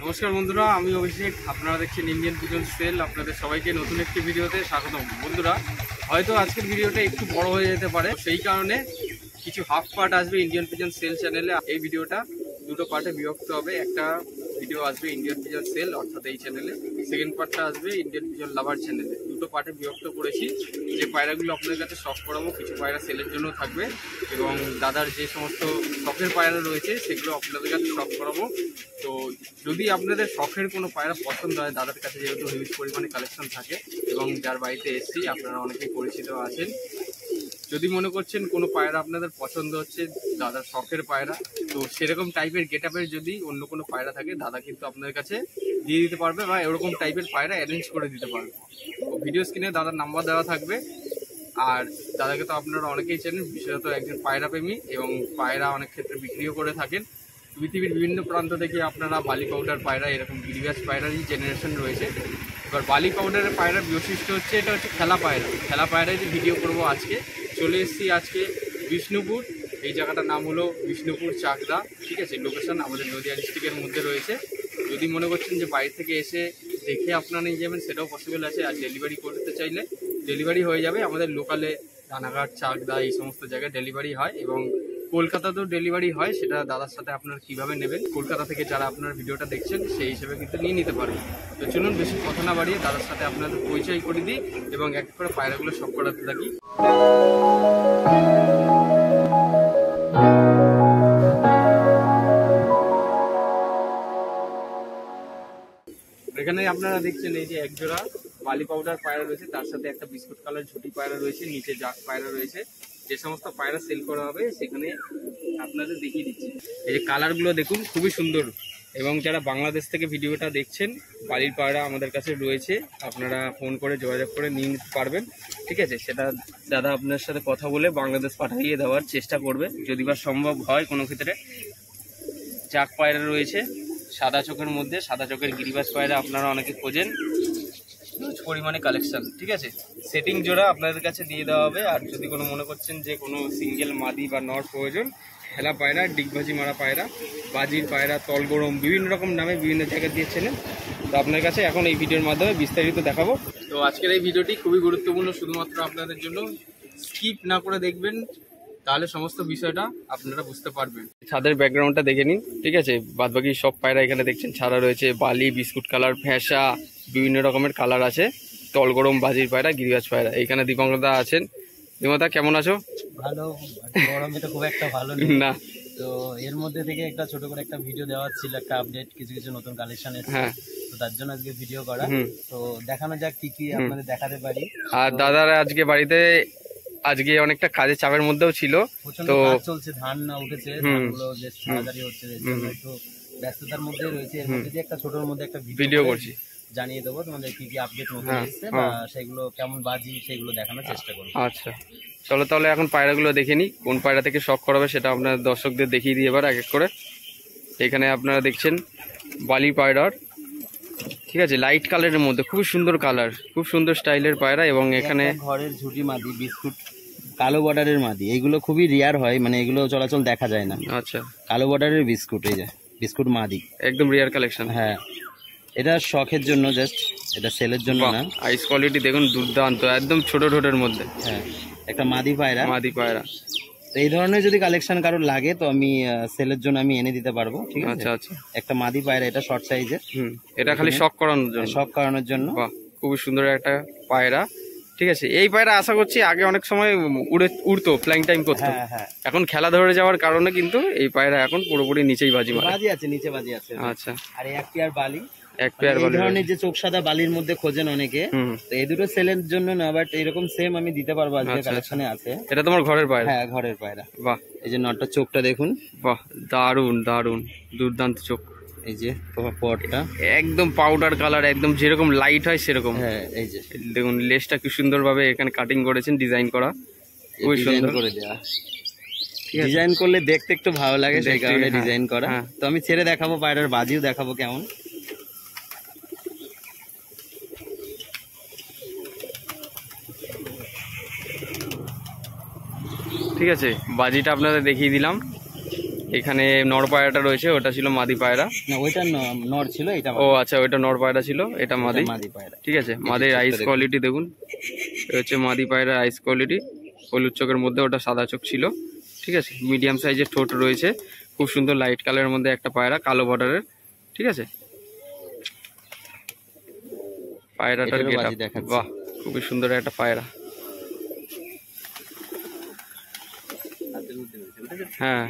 নমস্কার বন্ধুরা, আমি অভিষেক। আপনারা দেখছেন ইন্ডিয়ান পিজন সেল। আপনাদের সবাইকে নতুন একটি ভিডিওতে স্বাগতম। বন্ধুরা, হয়তো আজকের ভিডিওটা একটু বড় হয়ে যেতে পারে, সেই কারণে কিছু হাফ পার্ট আসবে ইন্ডিয়ান পিজন সেল চ্যানেলে। এই ভিডিওটা দুটো পার্টে বিভক্ত হবে। একটা ভিডিও আসবে ইন্ডিয়ান পিজন সেল অর্থাৎ এই চ্যানেলে, সেকেন্ড পার্টটা আসবে ইন্ডিয়ান পিজন লাভার চ্যানেলে। দুটো পার্টে বিভক্ত করেছি। যে পায়রাগুলো আপনাদের কাছে শখ করাবো, কিছু পায়রা সেলের জন্য থাকবে এবং দাদার যে সমস্ত শখের পায়রা রয়েছে সেগুলো আপনাদের কাছে শখ করাবো। তো যদি আপনাদের শখের কোনো পায়রা পছন্দ হয়, দাদার কাছে যেহেতু হিউজ পরিমাণে কালেকশন থাকে এবং যার বাড়িতে এসছি আপনারা অনেকেই পরিচিত আছেন, যদি মনে করছেন কোনো পায়রা আপনাদের পছন্দ হচ্ছে, দাদার শখের পায়রা, তো সেরকম টাইপের গেট আপের যদি অন্য কোনো পায়রা থাকে, দাদা কিন্তু আপনাদের কাছে দিয়ে দিতে পারবে বা এরকম টাইপের পায়রা অ্যারেঞ্জ করে দিতে পারবে। তো ভিডিও স্ক্রিনে দাদার নাম্বার দেওয়া থাকবে। আর দাদাকে তো আপনারা অনেকেই চেনেন, বিশেষত একজন পায়রা প্রেমী এবং পায়রা অনেক ক্ষেত্রে বিক্রিও করে থাকেন। পৃথিবীর বিভিন্ন প্রান্ত থেকে আপনারা বালি পাউডার পায়রা, এরকম গিরিবাজ পায়রারই জেনারেশন রয়েছে। এবার বালি পাউডারের পায়রার বৈশিষ্ট্য হচ্ছে, এটা হচ্ছে খেলা পায়রা। খেলা পায়রায় যে ভিডিও করব আজকে, চলে এসেছি আজকে বিষ্ণুপুর। এই জায়গাটার নাম হলো বিষ্ণুপুর চাকদা, ঠিক আছে। লোকেশন আমাদের নদিয়া ডিস্ট্রিক্টের মধ্যে রয়েছে। যদি মনে করছেন যে বাইরে থেকে এসে দেখে আপনারা নিয়ে যাবেন, সেটাও পসিবল আছে। আর ডেলিভারি করতে চাইলে ডেলিভারি হয়ে যাবে। আমাদের লোকালে রানাঘাট, চাকদা এই সমস্ত জায়গায় ডেলিভারি হয় এবং কলকাতাতেও ডেলিভারি হয়। সেটা দাদার সাথে আপনারা কীভাবে নেবেন, কলকাতা থেকে যারা আপনার ভিডিওটা দেখছেন সেই হিসেবে কিন্তু নিয়ে নিতে পারবেন। তো চলুন বেশি কথা না বাড়িয়ে দাদার সাথে আপনাদের পরিচয় করে দিই এবং এক করে পায়রাগুলো সব করাতে থাকি। এখানে আপনারা দেখছেন এই যে একজোড়া বালি পাউডার পায়রা রয়েছে, তার সাথে একটা বিস্কুট কালার ঝুটি পায়রা রয়েছে, নিচে জাক পায়রা রয়েছে। যে সমস্ত পায়রা সেল করা হবে সেখানে আপনাদের দেখিয়ে দিচ্ছি। এই যে কালারগুলো দেখুন, খুবই সুন্দর। এবং যারা বাংলাদেশ থেকে ভিডিওটা দেখছেন, বালির পায়রা আমাদের কাছে রয়েছে, আপনারা ফোন করে যোগাযোগ করে নিয়ে নিতে পারবেন, ঠিক আছে। সেটা দাদা আপনার সাথে কথা বলে বাংলাদেশ পাঠিয়ে দেওয়ার চেষ্টা করবে, যদি বা সম্ভব হয় কোনো ক্ষেত্রে। জাক পায়রা রয়েছে সাদা চোখের মধ্যে, সাদা চোখের গিরিবাজ পায়রা আপনারা অনেকে খোঁজেন, হিউজ পরিমাণে কালেকশন, ঠিক আছে। সেটিং জোড়া আপনাদের কাছে দিয়ে দেওয়া হবে। আর যদি কোনো মনে করছেন যে কোনো সিঙ্গেল মাদি বা নর প্রয়োজন, খেলা পায়রা, ডিগবাজি মারা পায়রা, বাজির পায়রা, তলগরম, বিভিন্ন রকম নামে বিভিন্ন জায়গায় দিয়েছিলেন। তো আপনার কাছে এখন এই ভিডিওর মাধ্যমে বিস্তারিত দেখাবো। তো আজকের এই ভিডিওটি খুবই গুরুত্বপূর্ণ, শুধুমাত্র আপনাদের জন্য। স্কিপ না করে দেখবেন, তাহলে সমস্ত বিষয়টা আপনারা বুঝতে পারবেন। ছাদের ব্যাকগ্রাউন্ডটা দেখে নিন, ঠিক আছে। বাদবাকি সব পায়রা এখানে দেখছেন ছাড়া রয়েছে, বালি, বিস্কুট কালার, ফ্যাঁসা, বিভিন্ন রকমের কালার আছে, তলগরম, বাজির পায়রা, গিরিবাজ পায়রা। এইখানে দীপঙ্করদা আছেন। দীপঙ্করদা কেমন আছো? ভালো। গরমে তো খুব একটা ভালো না। তো এর মধ্যে থেকে একটা ছোট করে একটা ভিডিও দেওয়া ছিল, একটা আপডেট, কিছু কিছু নতুন কালেকশন এসেছে। তো তার জন্য আজকে ভিডিও করা। তো দেখানো যাক কি কি আপনাদের দেখাতে পারি। আর দাদারা আজকে বাড়িতে আজকে অনেকটা কাজের চাপের মধ্যেও ছিল, তো চলছে, ধান না উঠেছে, ধানগুলো যে তাড়াতাড়ি হচ্ছে, একটু ব্যস্ততার মধ্যে রয়েছে। এর মধ্যে একটা ছোটর মধ্যে একটা ভিডিও করছি, জানিয়ে দেবো তোমাদের কি কি আপডেট নতুন এসেছে বা সেগুলো কেমন বাজি সেগুলো দেখানোর চেষ্টা করবো। আচ্ছা চলো তাহলে এখন পায়রাগুলো দেখে নিই, কোন পায়রা থেকে শখ করাবে সেটা আপনার দর্শকদের দেখিয়ে দিয়ে এবার এক এক করে। এখানে আপনারা দেখছেন বালি পায়রার, ঠিক আছে, লাইট কালারের মধ্যে খুব সুন্দর কালার, খুব সুন্দর স্টাইলের পায়রা। এবং এখানে ঘরের ঝুটি মাদি, বিস্কুট কালো বর্ডারের মাদি, এগুলো খুবই রেয়ার হয়, মানে এগুলো চলাচল দেখা যায় না। আচ্ছা, কালো বর্ডারের বিস্কুট, এই যে বিস্কুট মাদি, একদম রেয়ার কালেকশন। হ্যাঁ, এটা শখের জন্য, জাস্ট এটা সেলের জন্য না। আইস কোয়ালিটি দেখুন, দুর্দান্ত, একদম ছোট ঠোঁটের মধ্যে। হ্যাঁ, একটা মাদি পায়রা, মাদি পায়রা। তো এই ধরনের যদি কালেকশন কারোর লাগে তো আমি সেলের জন্য আমি এনে দিতে পারবো, ঠিক আছে। আচ্ছা আচ্ছা, একটা মাদি পায়রা, এটা শর্ট সাইজের। এটা খালি শখ করানোর জন্য, শখ করানোর জন্য। বাহ, খুবই সুন্দর একটা পায়রা, ঠিক আছে। এই পায়রা আশা করছি আগে অনেক সময় উড়তো, ফ্লাইং টাইম করতো। এখন খেলা ধরে যাওয়ার কারণে কিন্তু এই পায়রা এখন পুরোপুরি নিচেই বাজি মারে। বাজি আছে, নিচে বাজি আছে। আচ্ছা, আর এক পেয়ার বালি, এক পেয়ার বালি, এই ধরনের যে চোখ সাদা বালির মধ্যে খোঁজেন অনেকে, তো এই দুটো সেলের জন্য না, বাট এরকম সেম আমি দিতে পারবো, আজকে কালেকশনে আছে। এটা তোমার ঘরের পায়রা? হ্যাঁ, ঘরের পায়রা। বাহ, এই যে নটটা চোখটা দেখুন, বাহ, দারুন দারুন, দুর্দান্ত চোখ। এই যে পটটা একদম পাউডার কালার, একদম যেরকম লাইট হয় সেরকম। হ্যাঁ, এই যে দেখুন লেজটা কি সুন্দর ভাবে এখানে কাটিং করেছেন, ডিজাইন করা, খুবই সুন্দর করে দেওয়া। ডিজাইন করলে দেখতে একটু ভালো লাগে, সেই কারণে ডিজাইন করা। তো আমি ছেড়ে দেখাবো, পায়রার বাজিও দেখাবো কেমন। ঠিক আছে, বাজিটা আপনাদের দেখিয়ে দিলাম। এখানে নর পায়রাটা রয়েছে, ওটা ছিল মাদি পায়রা। না ওইটা নর ছিল, এটা ও আচ্ছা, ওইটা নর পায়রা ছিল, এটা মাদি। মাদি পায়রা। ঠিক আছে, মাদির আইস কোয়ালিটি দেখুন, এটা হচ্ছে মাদি পায়রা আইস কোয়ালিটি। হলুদ চোখের মধ্যে, ওটা সাদা চোখ ছিল। ঠিক আছে, মিডিয়াম সাইজের ঠোঁট রয়েছে, খুব সুন্দর লাইট কালারের মধ্যে একটা পায়রা, কালো বর্ডারের। ঠিক আছে, পায়রাটার গেটআপ বাহ, খুবই সুন্দর একটা পায়রা। হ্যাঁ,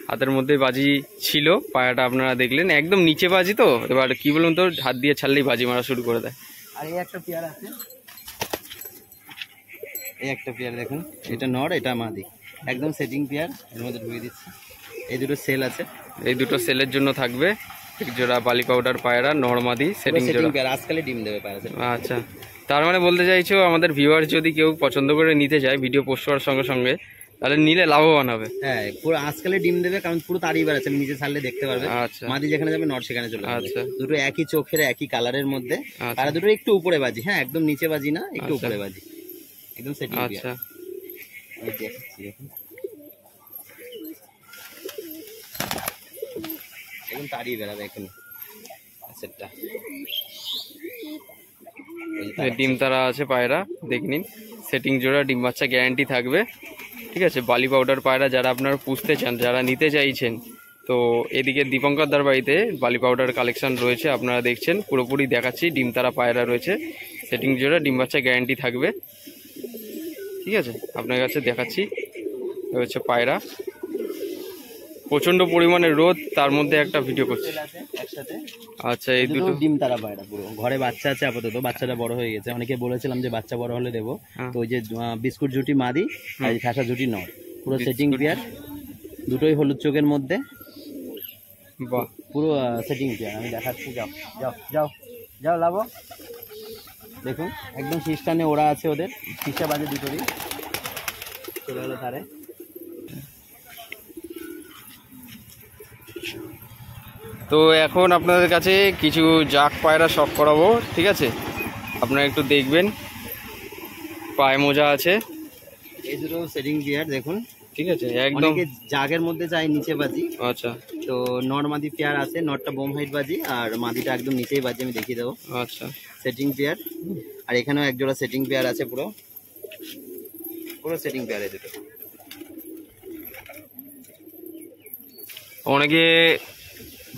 হাতের মধ্যে বাজি ছিল, পায়রাটা আপনারা দেখলেন, একদম নিচে বাজি। তো এবার কি বলুন তো, হাত দিয়ে ছাড়লেই বাজি মারা শুরু করে দেয়। আর এই একটা পেয়ার আছে, এই একটা পেয়ার দেখুন, এটা নর, এটা মাদি, একদম সেটিং পেয়ার। এর মধ্যে ঢুকিয়ে দিচ্ছি, এই দুটো সেল আছে, এই দুটো সেলের জন্য থাকবে। এক জোড়া বালি পাউডার পায়রা, নর মাদি, সেটিং জোড়া। আজকালে ডিম দেবে পায়রা। আচ্ছা, তার মানে বলতে চাইছো আমাদের ভিউয়ার্স যদি কেউ পছন্দ করে নিতে চায় ভিডিও পোস্ট করার সঙ্গে সঙ্গে, তাহলে নিলে লাভবান হবে। হ্যাঁ, পুরো আজকালে ডিম দেবে, কারণ পুরো তারই বেড়াচ্ছে, নিচে ছাড়লে দেখতে পারবে। আচ্ছা, মাদি যেখানে যাবে নর সেখানে চলে যাবে। আচ্ছা, দুটো একই চোখের, একই কালারের মধ্যে। পায়রা দুটো একটু উপরে বাজি, হ্যাঁ একদম নিচে বাজি না, একটু উপরে বাজি, একদম সেটিং। আচ্ছা, এই দেখছি দেখুন, একদম তাড়িয়ে বেড়াবে এখন সেটটা। ডিম তারা আছে পায়রা, দেখে নিন। সেটিং জোড়া, ডিম বাচ্চা গ্যারান্টি থাকবে। ঠিক আছে, বালি পাউডার পায়রা যারা আপনারা পুষতে চান, যারা নিতে চাইছেন, তো এদিকে দীপঙ্কর দার বাড়িতে বালি পাউডার কালেকশন রয়েছে, আপনারা দেখছেন, পুরোপুরি দেখাচ্ছি। ডিম তারা পায়রা রয়েছে, সেটিং জোড়া, ডিম বাচ্চা গ্যারান্টি থাকবে। ঠিক আছে, আপনার কাছে দেখাচ্ছি, হচ্ছে পায়রা। প্রচন্ড পরিমাণে রোদ, তার মধ্যে একটা ভিডিও করছি একসাথে। আচ্ছা, এই দুটো ডিম তারা পায়রা, পুরো ঘরে বাচ্চা আছে আপাতত, বাচ্চাটা বড় হয়ে গেছে। অনেকে বলেছিলাম যে বাচ্চা বড় হলে দেবো, তো ওই যে বিস্কুট জুটি মাদি আর খাসা জুটি নর, পুরো সেটিং পেয়ার, দুটোই হলুদ চোখের মধ্যে। বাহ, পুরো সেটিং পেয়ার আমি দেখাচ্ছি। যাও যাও যাও যাও লাভো, দেখুন একদম সিস্টানে ওরা আছে, ওদের শিশা বাজে দুটোরই। চলে গেলো ধারে। তো এখন আপনাদের কাছে কিছু জাক পায়রা শখ করাবো। ঠিক আছে, আপনারা একটু দেখবেন, পায়ে মোজা আছে। এই দুটো সেটিং পেয়ার দেখুন। ঠিক আছে, একদম জাগের মধ্যে চাই নিচে বাজি। আচ্ছা, তো নর মাদি পেয়ার আছে, নরটা বোম হাইট বাজি আর মাদিটা একদম নিচেই বাজি, আমি দেখিয়ে দেবো। আচ্ছা, সেটিং পেয়ার। আর এখানেও এক জোড়া সেটিং পেয়ার আছে, পুরো পুরো সেটিং পেয়ার এই দুটো। অনেকে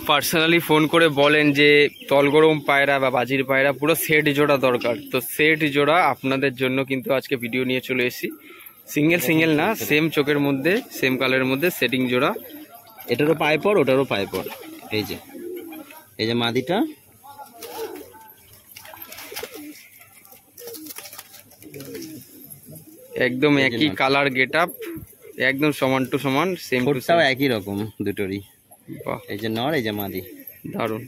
পার্সোনালি ফোন করে বলেন যে তলগরম পায়রা বা বাজির পায়রা পুরো সেট জোড়া দরকার। তো সেট জোড়া আপনাদের জন্য কিন্তু আজকে ভিডিও নিয়ে চলে এসেছি। সিঙ্গেল না, সেম চোখের মধ্যে, সেম কালারের মধ্যে সেটিং জোড়া। এটারও পায়ে পর, ওটারও পায়ে পর। এই যে মাদিটা, একদম একই কালার গেটআপ, একদম সমান টু সমান, সেম টু সেম, একই রকম দুটোরই। বাহ, এই যে নর, এই যে মাদি, দারুন।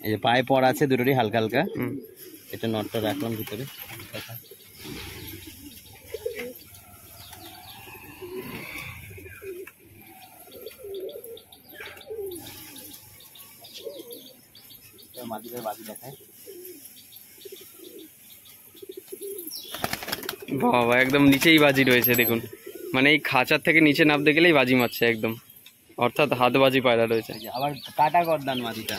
এই যে পায়ে পর আছে দুটোরই হালকা হালকা। এটা নটটা রাখলাম ভিতরে। মাদিদের বাজি দেখায়। বাবা, একদম নিচেই বাজি রয়েছে দেখুন, মানে এই খাঁচার থেকে নিচে নামতে গেলেই বাজি মারছে একদম, অর্থাৎ হাত বাজি পায়রা রয়েছে। আবার কাটা গর্দান মাদিটা।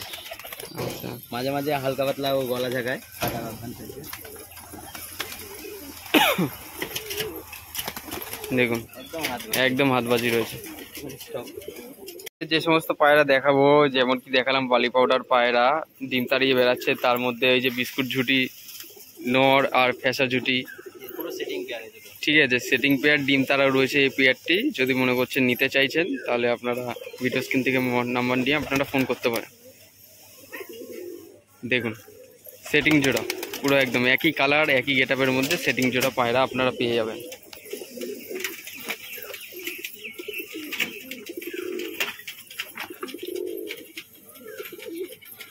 আচ্ছা, মাঝে মাঝে হালকা পাতলা ও গলা জায়গায় কাটা গর্দান থেকে দেখুন, একদম হাত বাজি রয়েছে। যে সমস্ত পায়রা দেখাবো, যেমন কি দেখালাম বালি পাউডার পায়রা, ডিম তাড়িয়ে বেড়াচ্ছে, তার মধ্যে এই যে বিস্কুট ঝুটি নর আর ফ্যাসা ঝুটি। ঠিক আছে, সেটিং পেয়ার ডিম তারা রয়েছে এই পেয়ারটি। যদি মনে করছেন নিতে চাইছেন, তাহলে আপনারা ভিডিও স্ক্রিন থেকে নাম্বার নিয়ে আপনারা ফোন করতে পারেন। দেখুন, সেটিং জোড়া পুরো একদম একই কালার, একই গেটআপের মধ্যে সেটিং জোড়া পায়রা আপনারা পেয়ে যাবেন।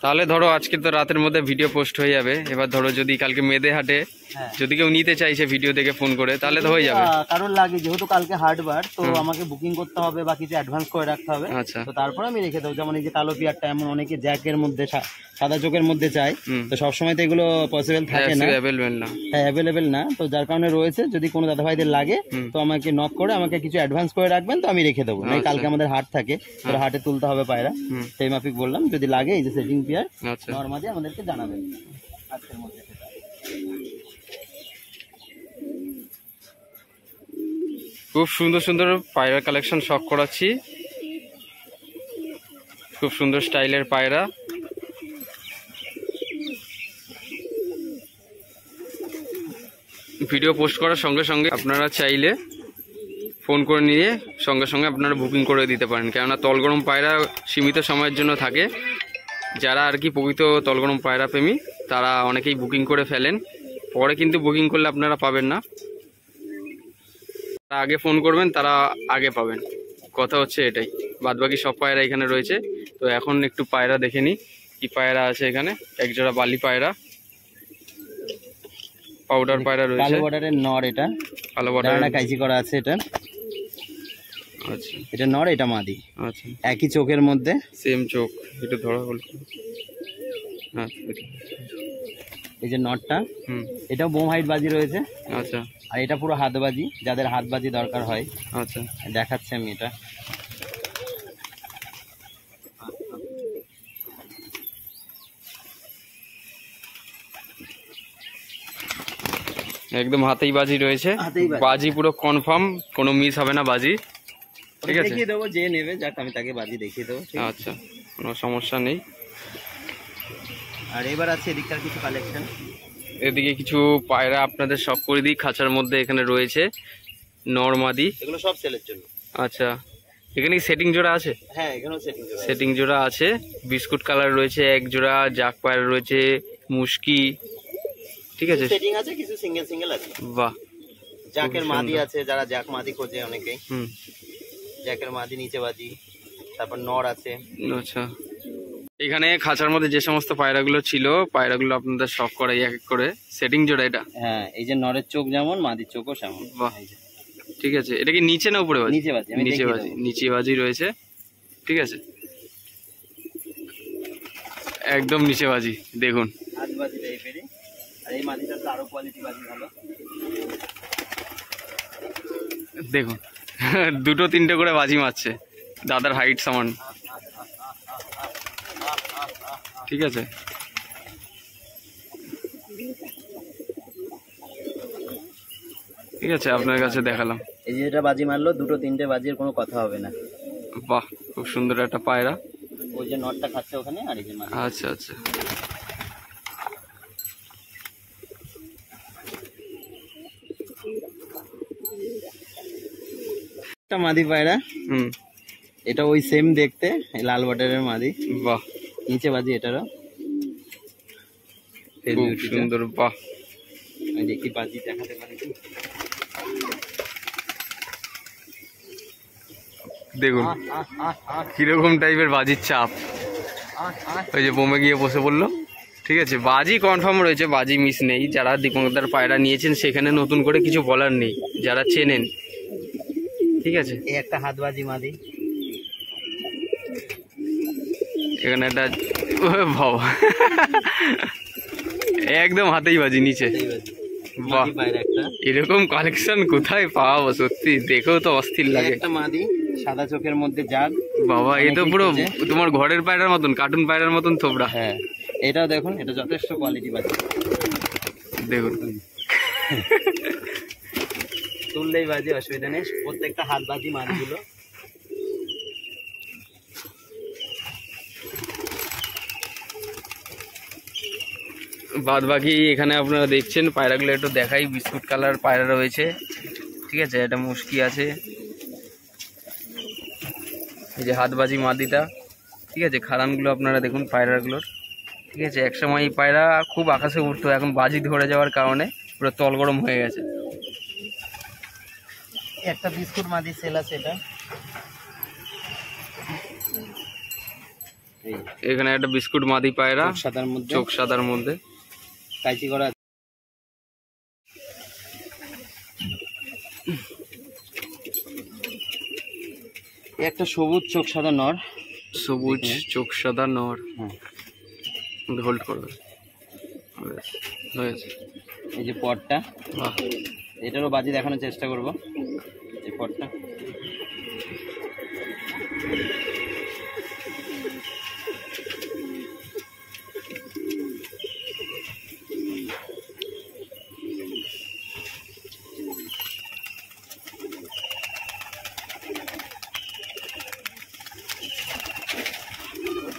তাহলে ধরো আজকে তো রাতের মধ্যে ভিডিও পোস্ট হয়ে যাবে। এবার ধরো যদি কালকে মেয়েদের হাটে হ্যাঁ। যদি কেউ নিতে চাইছে ভিডিও দেখে ফোন করে তাহলে তো হয়ে যাবে। কারণ লাগে যেহেতু কালকে হাটবার, তো আমাকে বুকিং করতে হবে বা কিছু অ্যাডভান্স করে রাখতে হবে। আচ্ছা। তো তারপরে আমি রেখে দেবো। যেমন এই যে কালো পিয়ারটা এমন অনেকে জ্যাকের মধ্যে সাদা চোখের মধ্যে চাই, তো সবসময় তো এগুলো পসিবল থাকে না, হ্যাঁ অ্যাভেলেবেল না। তো যার কারণে রয়েছে, যদি কোনো দাদা ভাইদের লাগে তো আমাকে নক করে আমাকে কিছু অ্যাডভান্স করে রাখবেন, তো আমি রেখে দেবো। নাই কালকে আমাদের হাট থাকে, তো হাটে তুলতে হবে পায়রা, সেই মাফিক বললাম যদি লাগে এই যে সেটিং পেয়ার নরমালি আমাদেরকে জানাবেন আজকের মধ্যে। খুব সুন্দর সুন্দর পায়রা কালেকশন শখ করাচ্ছি, খুব সুন্দর স্টাইলের পায়রা। ভিডিও পোস্ট করার সঙ্গে সঙ্গে আপনারা চাইলে ফোন করে নিয়ে সঙ্গে সঙ্গে আপনারা বুকিং করে দিতে পারেন, কেননা তলগরম পায়রা সীমিত সময়ের জন্য থাকে। যারা আর কি প্রকৃত তলগরম পায়রা প্রেমী তারা অনেকেই বুকিং করে ফেলেন, পরে কিন্তু বুকিং করলে আপনারা পাবেন না। তারা আগে ফোন করবেন, তারা আগে পাবেন, কথা হচ্ছে এটাই। বাদবাকি সব পায়রা এখানে রয়েছে। তো এখন একটু পায়রা দেখে নিই কি পায়রা আছে এখানে। একজোড়া বালি পায়রা, পাউডার পায়রা রয়েছে, কালো বর্ডারের নর, এটা কালো বর্ডার কাইচি করা আছে এটা। আচ্ছা, এটা নর, এটা মাদি। আচ্ছা, একই চোখের মধ্যে, সেম চোখ, একটু ধরা হলো। আচ্ছা, এই যে নটটা, এটাও বোম হাইট বাজি রয়েছে। আচ্ছা, আর এটা পুরো হাত বাজি, যাদের হাত বাজি দরকার হয়। আচ্ছা, দেখাচ্ছি আমি এটা। একদম হাতেই বাজি রয়েছে, বাজি পুরো কনফার্ম, কোনো মিস হবে না বাজি। ঠিক আছে, দেখিয়ে দেবো, যে নেবে যাক আমি তাকে বাজি দেখিয়ে দেবো। আচ্ছা, কোনো সমস্যা নেই। আর এবার আছে এদিকটার কিছু কালেকশন। এদিকে কিছু পায়রা আপনাদের শখ করে দিই। খাঁচার মধ্যে এখানে রয়েছে নরমাদি, এগুলো সব সেলের জন্য। আচ্ছা, এখানে কি সেটিং জোড়া আছে? হ্যাঁ, এখানেও সেটিং জোড়া আছে। বিস্কুট কালার রয়েছে এক জোড়া, জাক পায়রা রয়েছে, মুশকি, ঠিক আছে, সেটিং আছে, কিছু সিঙ্গেল আছে। বাহ, জাকের মাদি আছে, যারা জাক মাদি খোঁজে অনেকেই, জ্যাকের মাদি নিচে বাজি, তারপর নর আছে। আচ্ছা, এখানে খাঁচার মধ্যে যে সমস্ত পায়রাগুলো ছিল, পায়রাগুলো আপনাদের শখ করাই এক এক করে। সেটিং জোড়া এটা? হ্যাঁ, এই যে নরের চোখ যেমন, মাদির চোখও সেমন। বাহ, ঠিক আছে। এটা কি নিচে না উপরে বাজি? নিচে বাজি, নিচে বাজি, নিচে বাজি রয়েছে, ঠিক আছে, একদম নিচে বাজি। দেখুন হাত বাজি টাইপেরই। আর এই মাদিটা তো আরো কোয়ালিটি বাজি ভালো। দেখুন দুটো তিনটে করে বাজি মারছে, দাদার হাইট সমান, ঠিক আছে। ঠিক আছে, আপনার কাছে দেখালাম। এই যে এটা বাজি মারলো, দুটো তিনটে বাজির কোনো কথা হবে না। বাহ, খুব সুন্দর একটা পায়রা। ওই যে নটটা খাচ্ছে ওখানে, আর এই যে মাদি। আচ্ছা, আচ্ছা, একটা মাদি পায়রা, এটা ওই সেম দেখতে, লাল বর্ডারের মাদি। বাহ, নিচে বাজি এটারও খুব সুন্দর। বাহ, দেখি বাজি দেখাতে পারি। দেখুন কিরকম টাইপের বাজির চাপ। ওই যে বোমে গিয়ে বসে পড়লো, ঠিক আছে। বাজি কনফার্ম রয়েছে, বাজি মিস নেই। যারা দীপঙ্করদার পায়রা নিয়েছেন সেখানে নতুন করে কিছু বলার নেই, যারা চেনেন, ঠিক আছে। এই একটা হাত বাজি মাদি, এখানে একটা বাবা একদম হাতেই বাজি নিচে। বাহ, এরকম কালেকশন কোথায় পাওয়া, সত্যি দেখেও তো অস্থির লাগে। একটা মাদি সাদা চোখের মধ্যে জাগ, বাবা এ তো পুরো তোমার ঘরের পায়রার মতন, কার্টুন পায়রার মতন থোবড়া। হ্যাঁ, এটাও দেখুন, এটা যথেষ্ট কোয়ালিটি বাজি। দেখুন তুললেই বাজি, অসুবিধা নেই। প্রত্যেকটা হাত বাজি মাদিগুলো। বাদ বাকি এখানে আপনারা দেখছেন পায়রাগুলো একটু দেখাই। বিস্কুট কালার পায়রা রয়েছে, ঠিক আছে, এটা মুশকি আছে, এই যে হাতবাজি মাদিটা, ঠিক আছে। খারানগুলো আপনারা দেখুন পায়রাগুলোর, ঠিক আছে। একসময় এই পায়রা খুব আকাশে উঠতো, এখন বাজি ধরে যাওয়ার কারণে পুরো তল গরম হয়ে গেছে। একটা বিস্কুট মাদি সেল আছে, এটা এখানে একটা বিস্কুট মাদি পায়রা, সাদার মধ্যে, চোখ সাদার মধ্যে, কাইচি করা। একটা সবুজ চোখ সাদা নর, সবুজ চোখ সাদা নর। হোল্ড করবে, হয়েছে। এই যে পটটা, বাহ, এটারও বাজি দেখানোর চেষ্টা করব। এই পটটা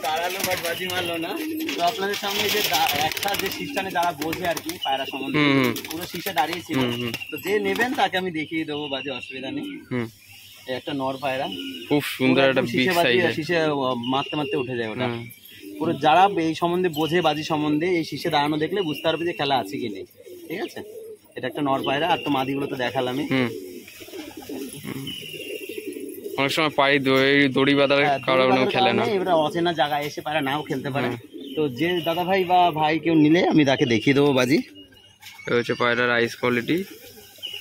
তারালো বাট বাজি মারলো না। তো আপনাদের সামনে যে একটা যে সিস্টেমে যারা বোঝে আর কি পায়রা সম্বন্ধে, পুরো শীষে দাঁড়িয়েছিল, তো যে নেবেন তাকে আমি দেখিয়ে দেবো বাজি, অসুবিধা নেই। একটা নর পায়রা, খুব সুন্দর একটা বিগ সাইজের, শীষে মারতে মারতে উঠে যায় ওটা। পুরো যারা এই সম্বন্ধে বোঝে বাজি সম্বন্ধে, এই শীষে দাঁড়ানো দেখলে বুঝতে পারবে যে খেলা আছে কি নেই। ঠিক আছে, এটা একটা নর পায়রা। আর তো মাদিগুলো তো দেখালামই। অনেক সময় পায়ে দড়ি বাঁধার কারণে খেলে না, এবার অচেনা জায়গায় এসে পায়রা নাও খেলতে পারে। তো যে দাদা ভাই বা ভাই কেউ নিলে আমি তাকে দেখিয়ে দেবো বাজি। হচ্ছে পায়রার আইস কোয়ালিটি।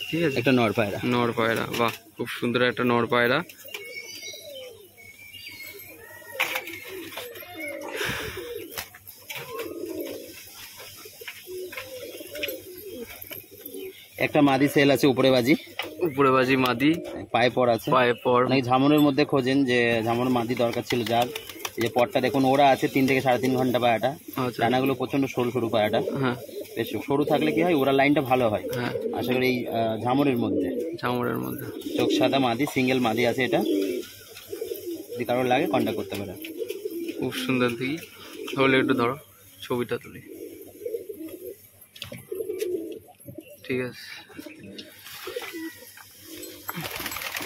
ঠিক আছে, একটা নর পায়রা, নর পায়রা, বাহ খুব সুন্দর একটা নর পায়রা। একটা মাদি সেল আছে উপরে বাজি, উপরে বাজি মাদি, পায়ে পর আছে, পায়ে পর। নাকি ঝামরের মধ্যে খোঁজেন যে ঝামর মাদি দরকার ছিল যার। এই যে পরটা দেখুন, ওরা আছে 3 থেকে 3.5 ঘন্টা পায়রাটা। ডানাগুলো প্রচন্ড সরু সরু পায়রাটা। হ্যাঁ, বেশ সরু থাকলে কি হয়, ওরা লাইনটা ভালো হয়। হ্যাঁ, আশা করি এই ঝামরের মধ্যে, ঝামরের মধ্যে চোখ সাদা মাদি, সিঙ্গেল মাদি আছে এটা। যদি কারোর লাগে কন্ট্যাক্ট করতে পারে। খুব সুন্দর দেখি, তাহলে একটু ধরো ছবিটা তুলি। ঠিক আছে,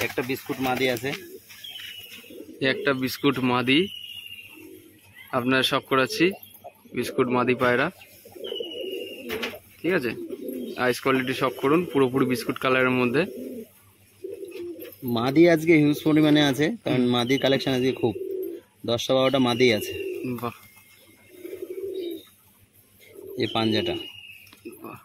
একটা বিস্কুট মাদি আছে, একটা বিস্কুট মাদি আপনার সব করাচ্ছি, বিস্কুট মাদি পায়রা। ঠিক আছে, আইস কোয়ালিটি সব করুন, পুরোপুরি বিস্কুট কালারের মধ্যে। মাদি আজকে হিউজ পরিমাণে আছে, কারণ মাদির কালেকশন আজকে খুব 10-12টা মাদি আছে। বাহ, এই পাঞ্জাটা, বাহ।